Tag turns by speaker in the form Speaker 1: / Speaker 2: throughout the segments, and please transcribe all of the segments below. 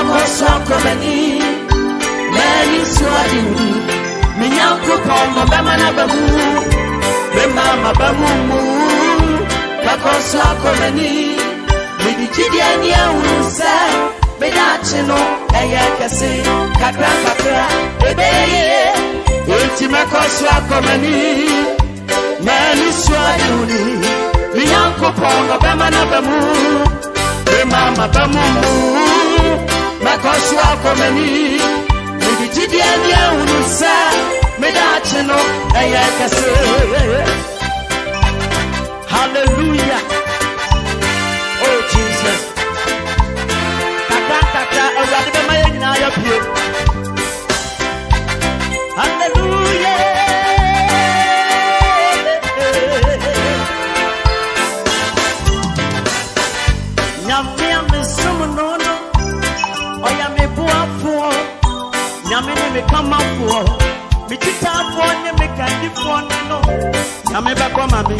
Speaker 1: makoswa komani mani swadi minyanko pomo bamana bamu bemama bamu makoswa komani midijidia ni awusa bedachino ayakase kakra ebeye enti makoswa komani mani swadi minyanko pomo bamana bamu bemama bamu makoswa komani midijidia ni awusa bedachino ayakase. Hallelujah. Oh Jesus. Kaka awadi be maye nyina ya pie. Hallelujah. Nyame amesumu nono. Oya me buafo. Nyame ne me kamafo. Mi titafo ne me kandifo no. Nyame bakwa mami,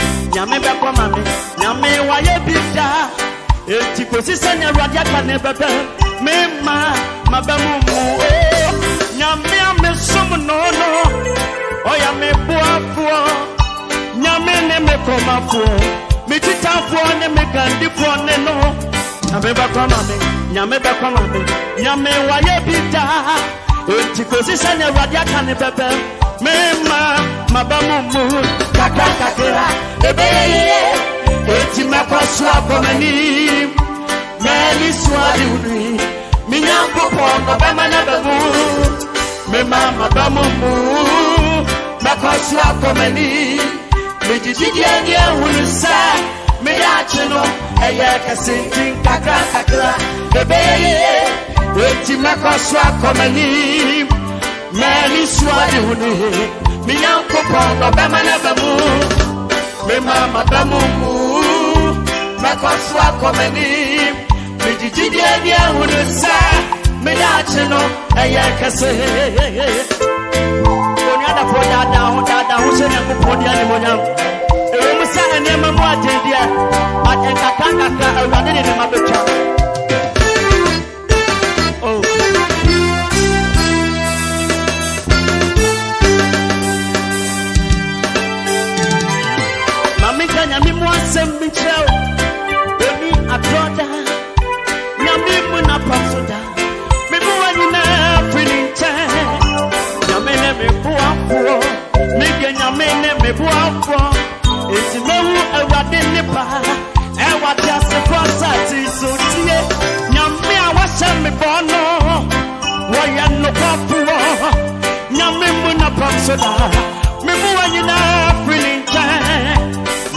Speaker 1: nyame waye bida. Eti posisa nya radia kane bebe. Mema mabamu mu. Nyame amesumu nono. Oya me buafo. Nyame ne me komafo. Mi titafo ne me kandifo ne no. Nyame bakwa mami, nyame waye bida. Eti posisa nya radia kane bebe. Mema mabamu mu. Kakra ebeye eti makoswa komani mani swadi uni minyanko pono bamana bamu mema bamu makoswa komani mijijidi anye hunsa miyachino ayakase kakra ebeye eti makoswa komani mani swadi uni minyanko pono bamana bamu mema bamu makoswa komani mijijidi anye hunsa miyachino ayakase. Onyada dada husenya kupodia ni monyam musa enema mu ajedia atenkaka awade ne mabecha. Oh nyami mu asem bichao bemi atoda nyami mu na pasoda me bu anyina fininche nyame ne me bu afo me ge nyame ne me bu afo enti mewu awade ne pa ewade asefo asati so tie nyame a wahye me bono wo ya no papo nyame mu na pasoda me bu anyina fininche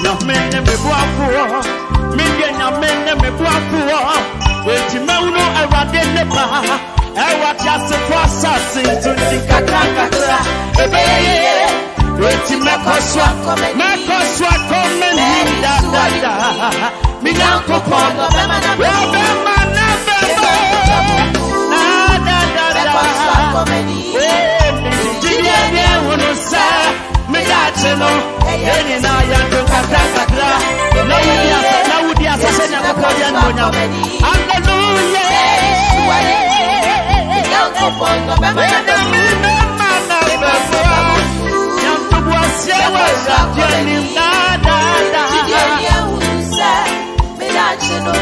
Speaker 1: nyame ne me buafo minge nyame ne me buafo enti mawuno awade ne pa ewati asefo asase tunti kakra ebeye enti makoswa komeni da minyanko pono bema na jide hunusa migacheno eni na yandu kakra na wudi asasenya kukodia nyonya. Hallelujah. Yango pono bema na yandu bwasia wa jeni da jide hunusa migacheno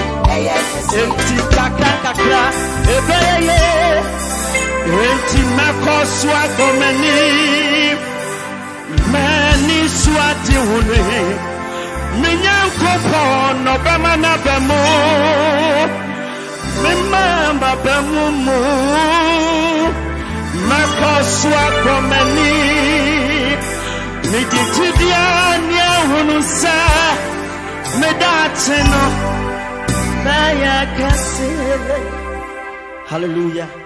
Speaker 1: enti kakra ebeye enti makoswa komeni mani swati hune minyanko pono bamana bamu mimamba bamu makoswa komani miditidia nya hunusa medateno na yakase. Hallelujah.